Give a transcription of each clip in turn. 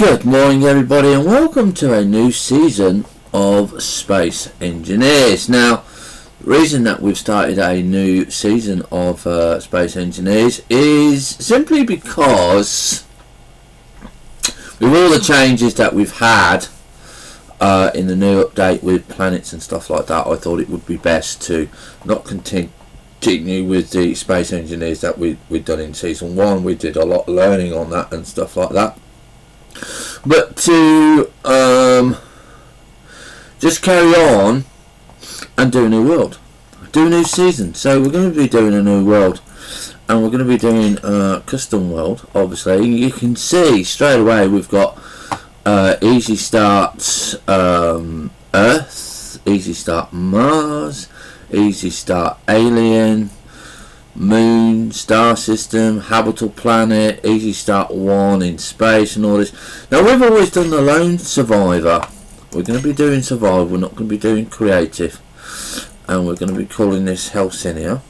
Good morning everybody and welcome to a new season of Space Engineers. Now, the reason that we've started a new season of Space Engineers is simply because with all the changes that we've had in the new update with planets and stuff like that, I thought it would be best to not continue with the Space Engineers that we'd done in season 1. We did a lot of learning on that and stuff like that. But to just carry on and do a new world, do a new season. So we're going to be doing a new world, and we're going to be doing a custom world. Obviously, you can see straight away we've got easy start Earth, easy start Mars, easy start Alien, Moon, star system, habitable planet, easy start 1 in space and all this. Now we've always done the lone survivor. We're going to be doing survival, we're not going to be doing creative, and we're going to be calling this Helsinia.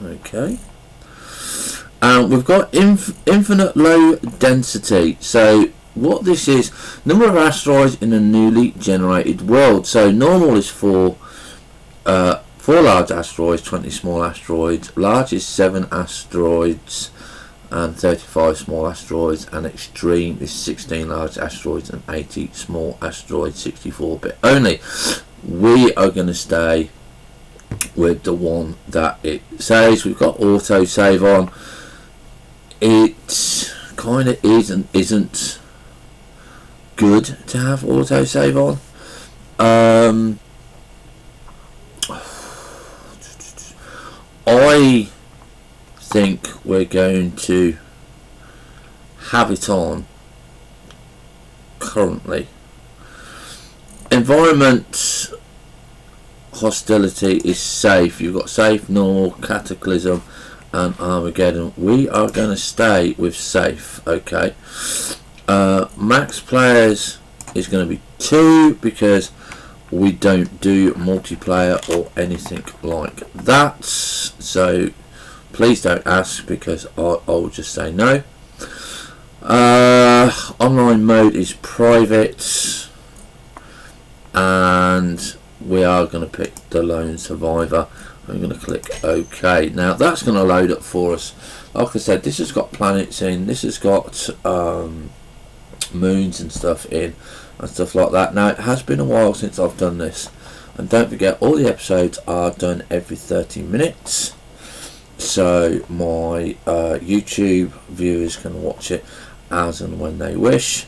Okay, and we've got infinite low density. So what this is, number of asteroids in a newly generated world. So normal is 4 large asteroids, 20 small asteroids. Large is 7 asteroids and 35 small asteroids, and extreme is 16 large asteroids and 80 small asteroids, 64-bit only. We are going to stay with the one that it says. We've got auto save on. It kind of isn't good to have auto save on. I think we're going to have it on currently. Environment hostility is safe. You've got safe, normal, cataclysm and Armageddon. We are going to stay with safe. Okay, max players is going to be 2 because we don't do multiplayer or anything like that, so please don't ask because I'll just say no. Online mode is private, and we are going to pick the lone survivor. I'm going to click OK. Now that's going to load up for us. Like I said, this has got planets in, this has got moons and stuff in and stuff like that. Now it has been a while since I've done this, and don't forget all the episodes are done every 30 minutes, so my YouTube viewers can watch it as and when they wish,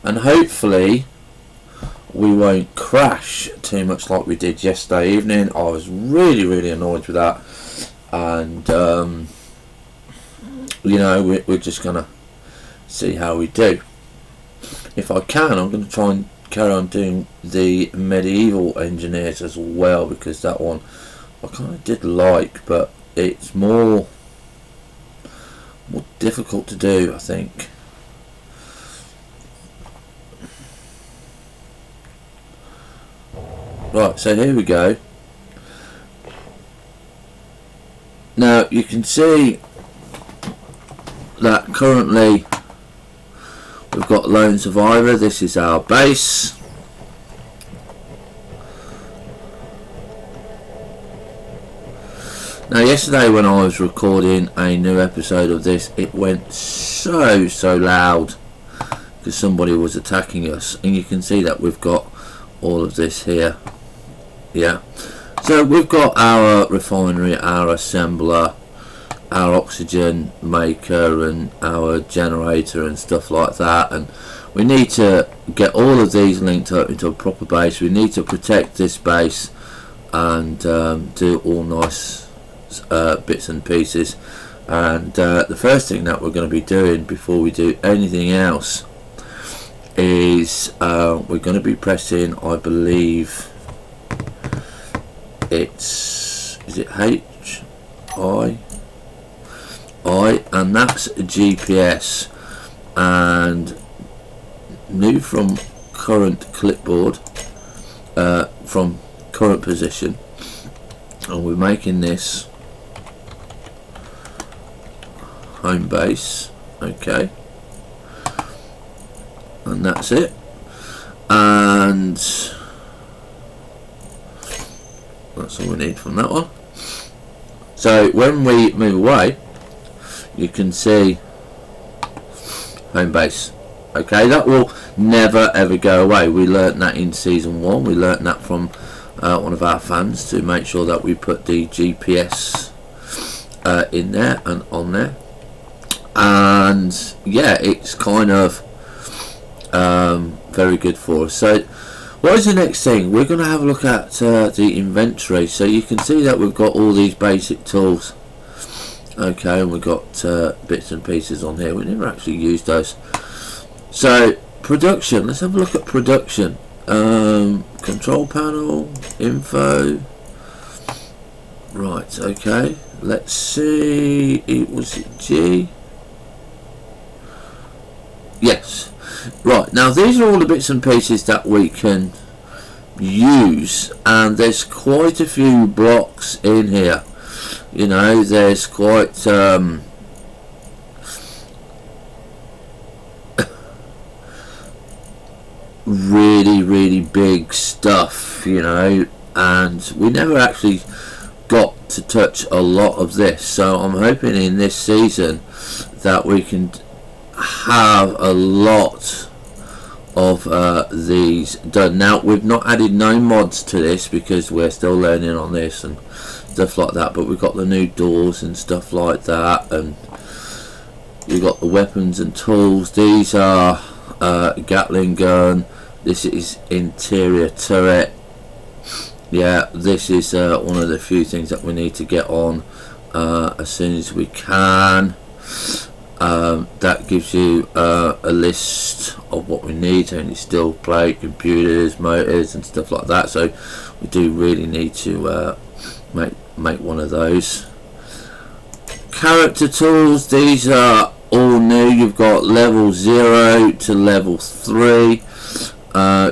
and hopefully we won't crash too much like we did yesterday evening. I was really annoyed with that, and you know, we're just gonna see how we do. If I can, I'm going to try and carry on doing the medieval engineers as well, because that one I kind of did like, but it's more difficult to do, I think. Right, so here we go. Now you can see that currently we've got lone survivor. This is our base. Now yesterday when I was recording a new episode of this, it went so loud because somebody was attacking us, and you can see that we've got all of this here. Yeah, so we've got our refinery, our assembler, our oxygen maker and our generator and stuff like that, and we need to get all of these linked up into a proper base. We need to protect this base and do all nice bits and pieces, and the first thing that we're going to be doing before we do anything else is we're going to be pressing, I believe is it HI, and that's GPS, and move from current clipboard, from current position, and we're making this home base. Okay, and that's it. And that's all we need from that one. So when we move away, you can see home base. Okay, that will never ever go away. We learnt that in season 1. We learnt that from one of our fans, to make sure that we put the GPS in there and on there. And yeah, it's kind of very good for us. So what is the next thing? We're going to have a look at the inventory. So you can see that we've got all these basic tools. Okay, and we've got bits and pieces on here. We never actually used those. So production, let's have a look at production. Control panel, info. Right, okay, let's see, it was G. Yes, right, now these are all the bits and pieces that we can use, and there's quite a few blocks in here. You know, there's quite really big stuff, you know, and we never actually got to touch a lot of this. So I'm hoping in this season that we can have a lot of these done. Now we've not added no mods to this because we're still learning on this and stuff like that, but we've got the new doors and stuff like that, and we've got the weapons and tools. These are Gatling gun. This is interior turret. Yeah, this is one of the few things that we need to get on as soon as we can. That gives you a list of what we need, only steel plate, computers, motors and stuff like that, so we do really need to make one of those. Character tools, these are all new. You've got level 0 to level 3.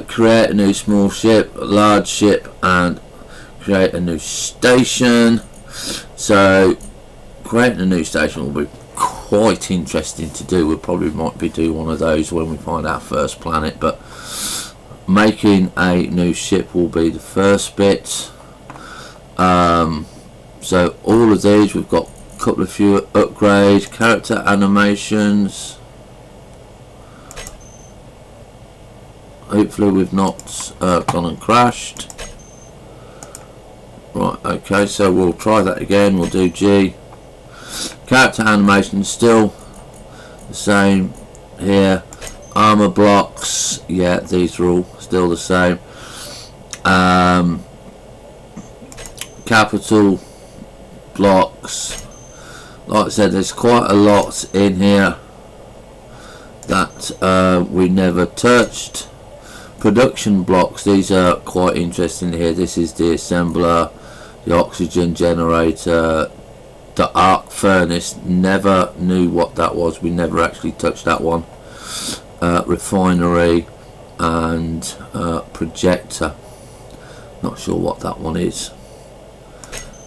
Create a new small ship, large ship, and create a new station. So creating a new station will be quite interesting to do. We probably might be doing one of those when we find our first planet, but making a new ship will be the first bit. So all of these, we've got a couple of few upgrades, character animations. Hopefully we've not gone and crashed. Right, okay, so we'll try that again. We'll do G. Character animation still the same here. Armor blocks, yeah, these are all still the same. Capital blocks, like I said, there's quite a lot in here that we never touched. Production blocks, these are quite interesting here. This is the assembler, the oxygen generator, the arc furnace. Never knew what that was. We never actually touched that one. Refinery and projector. Not sure what that one is.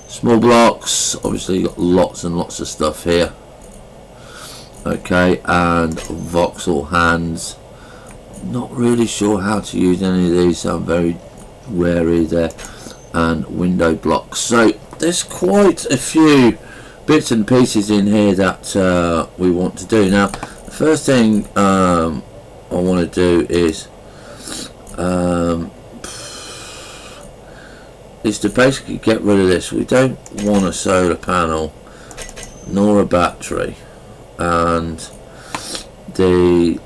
Small blocks, obviously got lots and lots of stuff here. Okay, and voxel hands. Not really sure how to use any of these, so I'm very wary there. And window blocks. So there's quite a few bits and pieces in here that we want to do. Now the first thing I want to do is to basically get rid of this. We don't want a solar panel nor a battery, and the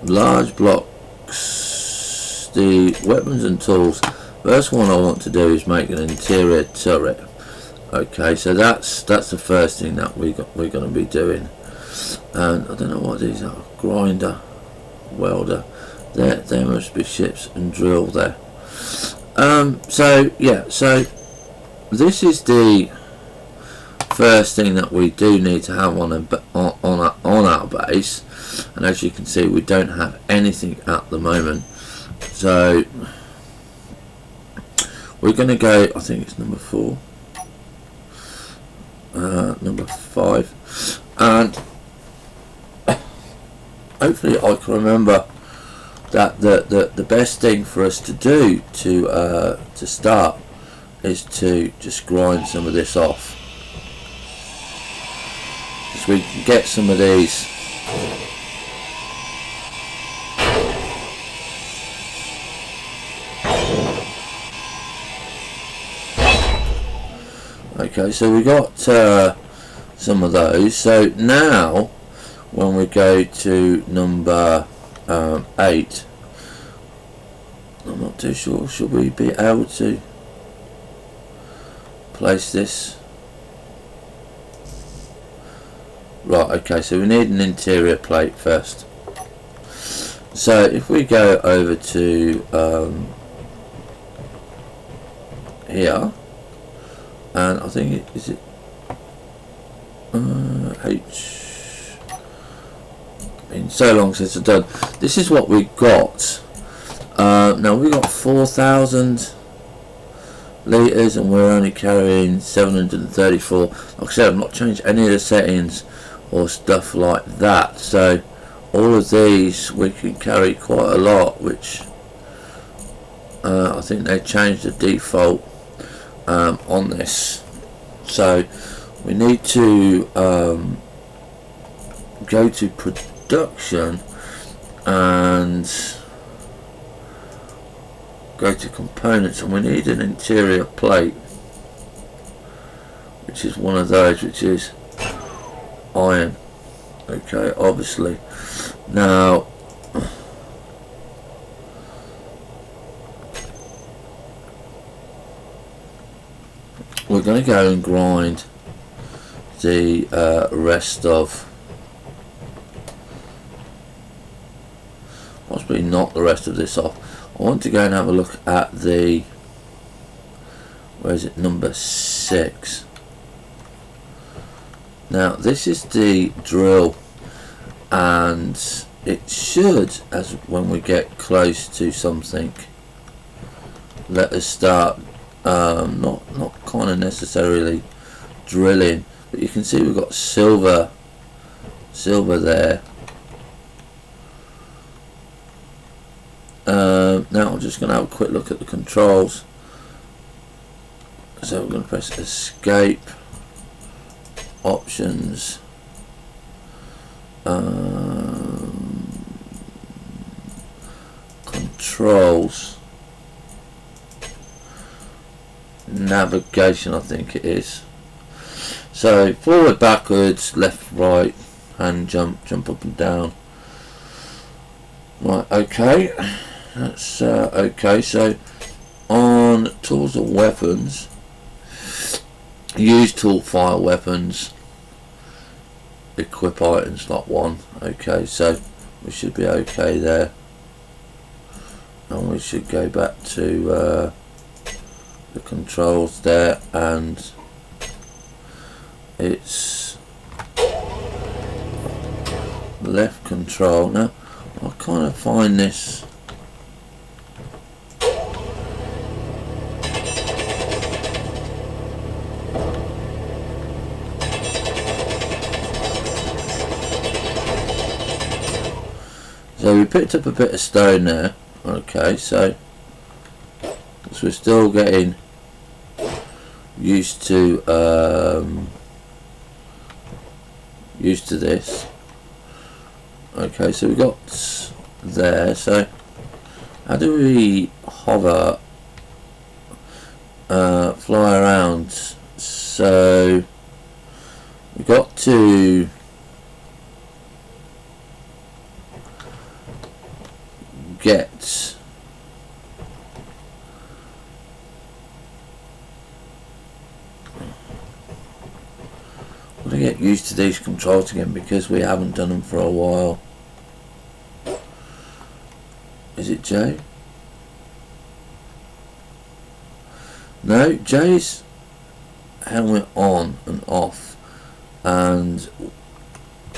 large blocks, the weapons and tools. First one I want to do is make an interior turret. Okay, so that's the first thing that we're going to be doing. And I don't know what these are. Grinder, welder. There must be ships and drill there. So yeah, so this is the first thing that we do need to have on our base, and as you can see, we don't have anything at the moment. So we're going to go, I think it's number 4, number 5, and hopefully I can remember that the best thing for us to do to start is to just grind some of this off, because we can get some of these okay. So we got some of those. So now when we go to number 8, I'm not too sure, should we be able to place this? Right, okay, so we need an interior plate first. So if we go over to here, and I think is it H. Been so long since I've done. This is what we got. Now we got 4,000 litres and we're only carrying 734. Like I said, I've not changed any of the settings or stuff like that. So all of these we can carry quite a lot, which I think they changed the default on this. So we need to go to production and go to components, and we need an interior plate, which is one of those, which is iron. Okay, obviously. Now we're going to go and grind the rest of, possibly not the rest of this off. I want to go and have a look at the, where is it, number 6. Now this is the drill, and it should, as when we get close to something, let us start not kind of necessarily drilling, but you can see we've got silver there. Now I'm just going to have a quick look at the controls. So we're going to press escape, options, controls, navigation, I think it is. So forward, backwards, left, right, hand jump up and down. Right, okay, that's okay. So on tools and weapons, use tool, file weapons, equip items, slot 1. Okay, so we should be okay there, and we should go back to the controls there, and it's left control. Now I kind of find this so we picked up a bit of stone there. Okay, so we're still getting used to this. Okay, so we got there. So how do we hover, fly around? So we got to get get used to these controls again, because we haven't done them for a while. Is it J? No, J's helmet on and off. And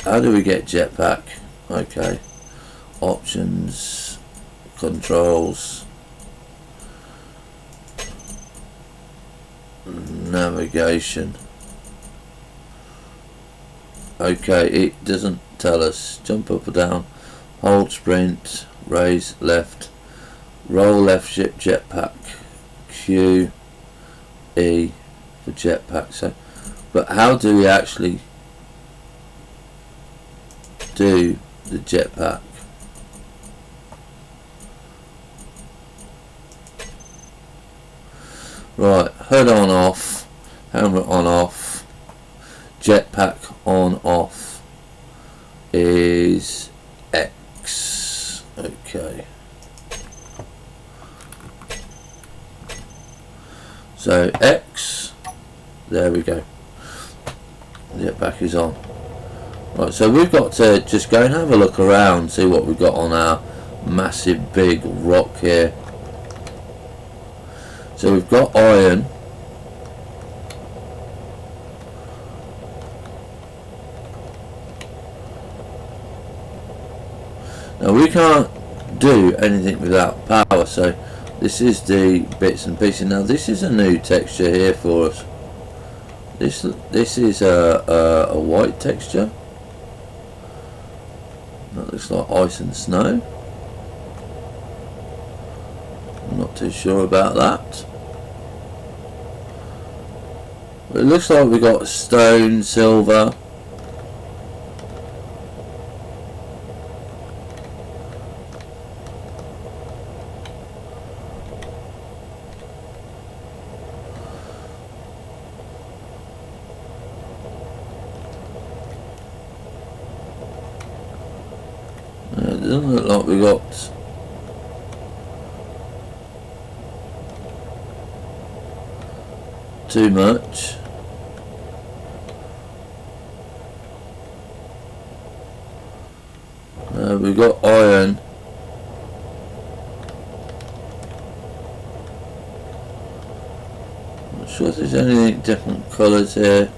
how do we get jetpack? Okay, options, controls, navigation. Okay, it doesn't tell us. Jump up or down, hold sprint, raise left, roll left ship jetpack, Q, E for jetpack. So, but how do we actually do the jetpack? Right, hood on off, helmet on off, jetpack on off is X. Okay. So X, there we go. Jetpack is on. Right, so we've got to just go and have a look around, see what we've got on our massive big rock here. So we've got iron. Now we can't do anything without power, so this is the bits and pieces. Now this is a new texture here for us. This is a white texture. That looks like ice and snow. I'm not too sure about that. But it looks like we got stone, silver. It doesn't look like we got too much. We've got iron. I'm not sure if there's any different colours here.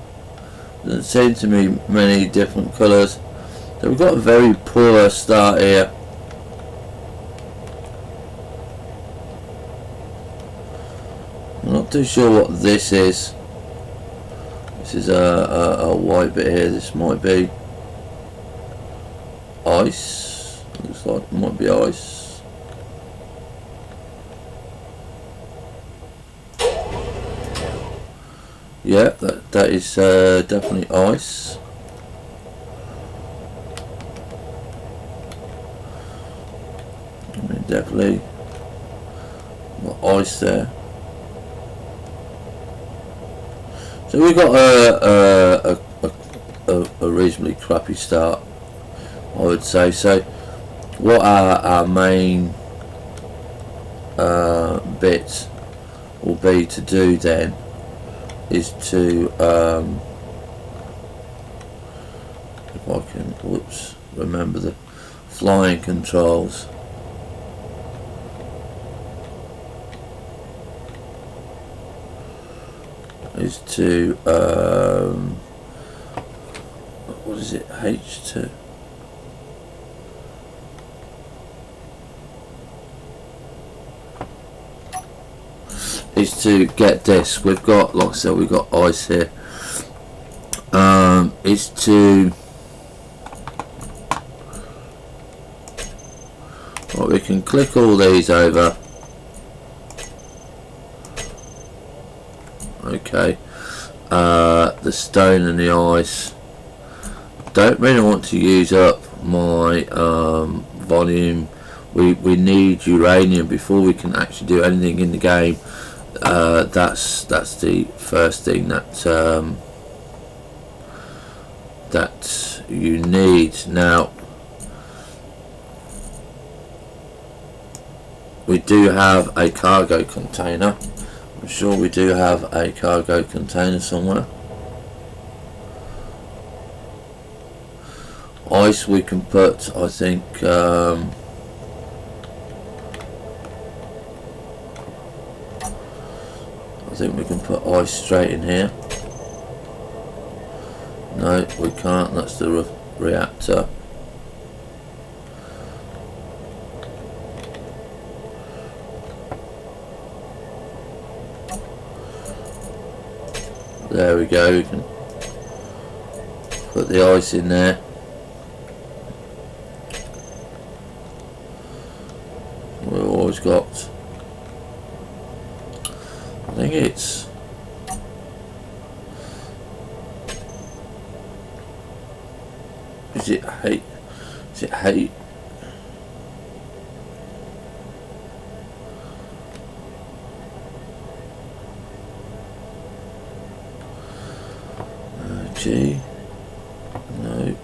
Doesn't seem to me many different colours. So we've got a very poor start here. I'm not too sure what this is. This is a white bit here. This might be ice. Looks like it might be ice. Yeah, that is definitely ice. I mean, definitely got ice there. So we got a reasonably crappy start, I would say. So what our main bit will be to do then is to if I can remember the flying controls. Is to what is it, H2? Is to get this. We've got, like I said, we've got ice here. Is to well, we can click all these over. Okay, the stone and the ice. Don't really want to use up my volume. We need uranium before we can actually do anything in the game. That's the first thing that that you need. Now we do have a cargo container. I'm sure we do have a cargo container somewhere. Ice we can put, I think, I think we can put ice straight in here. No, we can't. That's the reactor. There we go. We can put the ice in there. always got, I think it's, is it hate? Is it hate? G. No.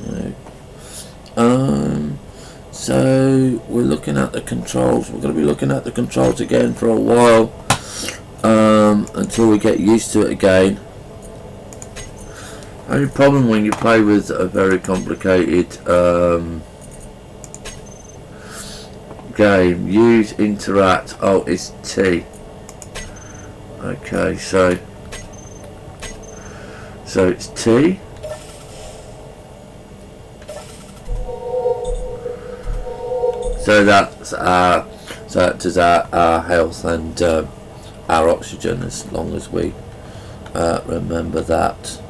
No. So we're looking at the controls. We're going to be looking at the controls again for a while, until we get used to it again. Only problem when you play with a very complicated game. Use, interact. Oh, it's T. Okay, so it's T. So that's that does our health and our oxygen, as long as we remember that.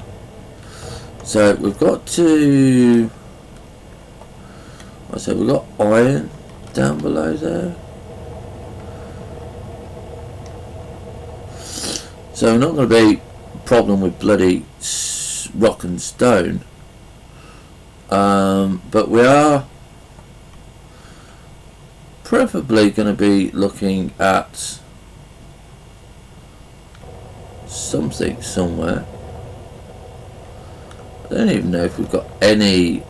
So we've got to, I said we've got iron down below there. So we're not going to be a problem with bloody rock and stone, but we are preferably going to be looking at something somewhere. I don't even know if we've got any.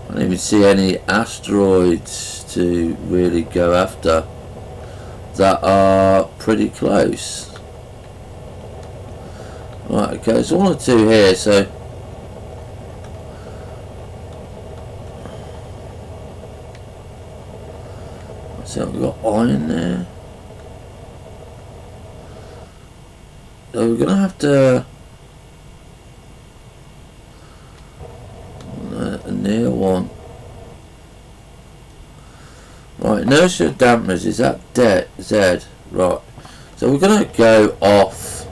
I don't even see any asteroids to really go after that are pretty close. Right, okay, there's one or two here, so we've got iron there. So we're gonna have to a near one. Right, inertia dampeners, is that Z? Right. So we're gonna go off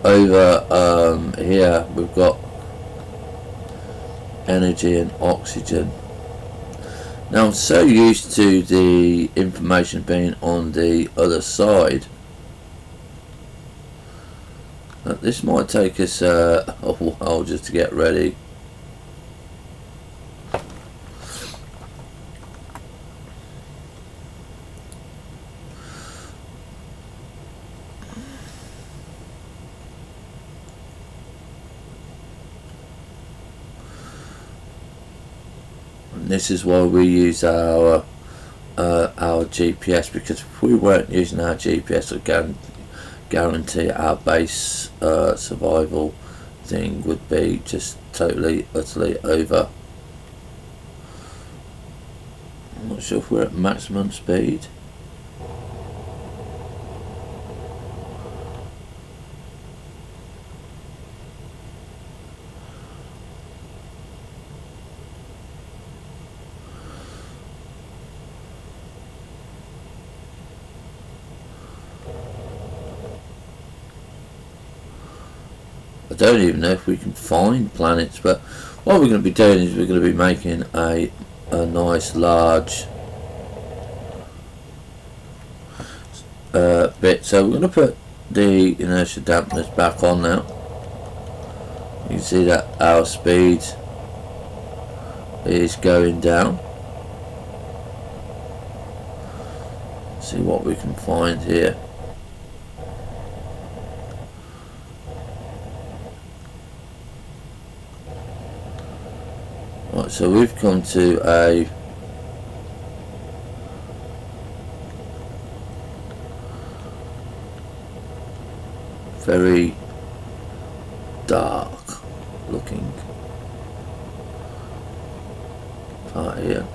over here. We've got energy and oxygen. Now I'm so used to the information being on the other side that this might take us a while just to get ready. This is why we use our GPS, because if we weren't using our GPS, I guarantee our base survival thing would be just totally, utterly over. I'm not sure if we're at maximum speed. I don't even know if we can find planets, but what we're going to be doing is we're going to be making a nice large bit. So we're going to put the inertia dampeners back on now. You can see that our speed is going down. See what we can find here. Right, so we've come to a very dark looking part here.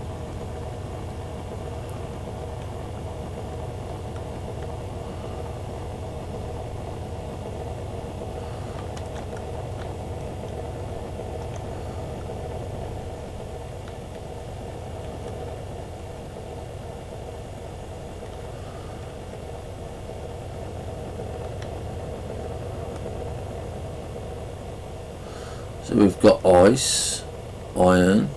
So we've got ice iron.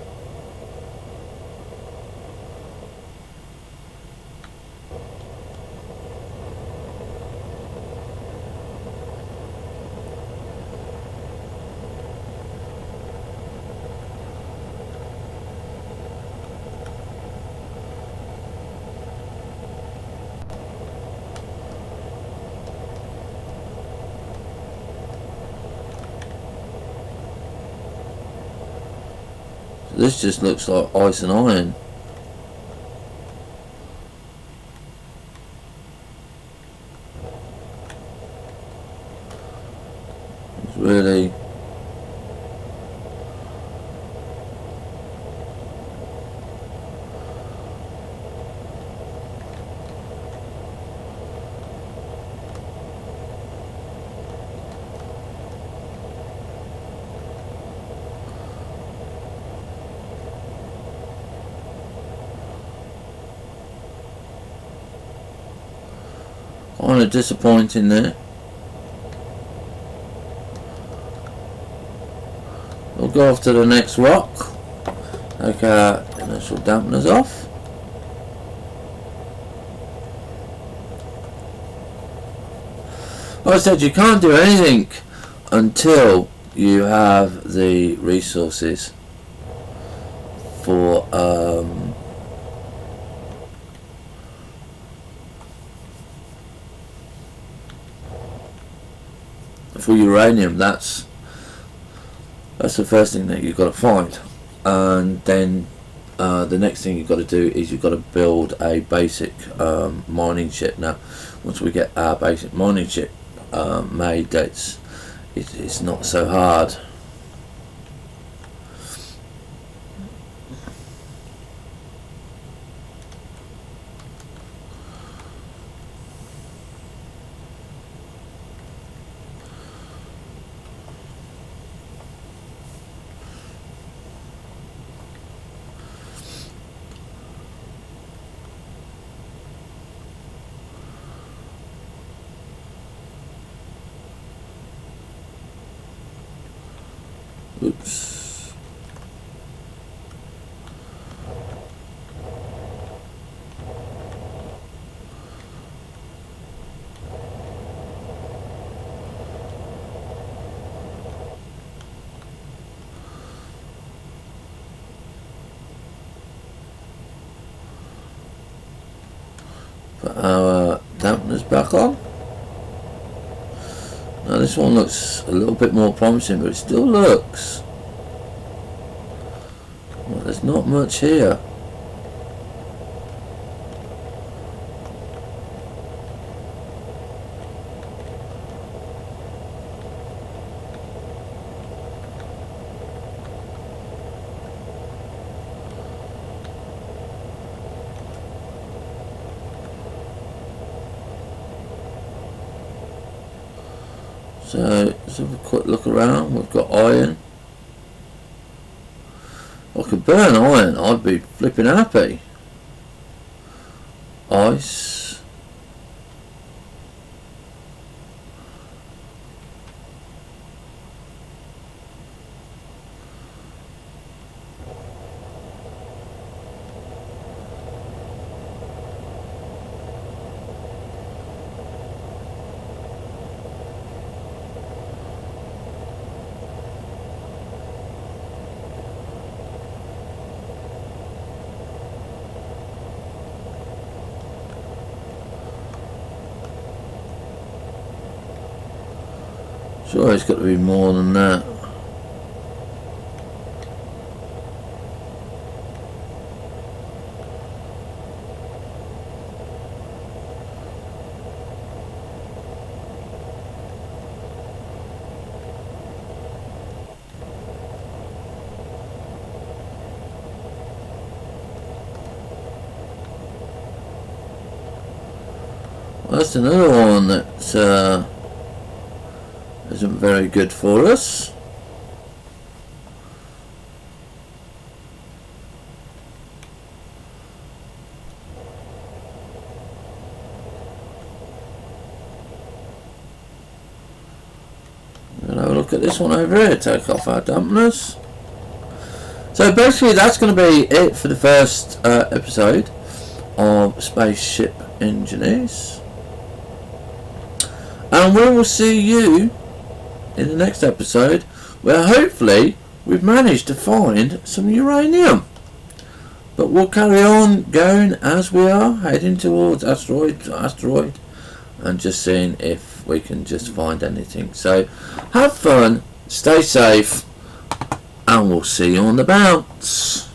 This just looks like ice and iron. It's really kind of disappointing there. We'll go off to the next rock. Take our initial dampeners off. Like I said, you can't do anything until you have the resources for uranium. That's the first thing that you've got to find, and then the next thing you've got to do is you've got to build a basic mining ship. Now once we get our basic mining ship made, it's not so hard. Oops. Put our dampeners back on. Now this one looks a little bit more promising, but it still looks well, there's not much here. So let's have a quick look around. We've got iron. I could burn iron, I'd be flipping happy. Ice. Sure, it's got to be more than that. Well, that's another one that isn't very good for us. We'll have a look at this one over here. Take off our dampeners. So basically that's going to be it for the first episode of Spaceship Engineers, and we will see you in the next episode, where hopefully we've managed to find some uranium. But we'll carry on going as we are heading towards asteroid to asteroid and just seeing if we can just find anything. So have fun, stay safe, and we'll see you on the bounce.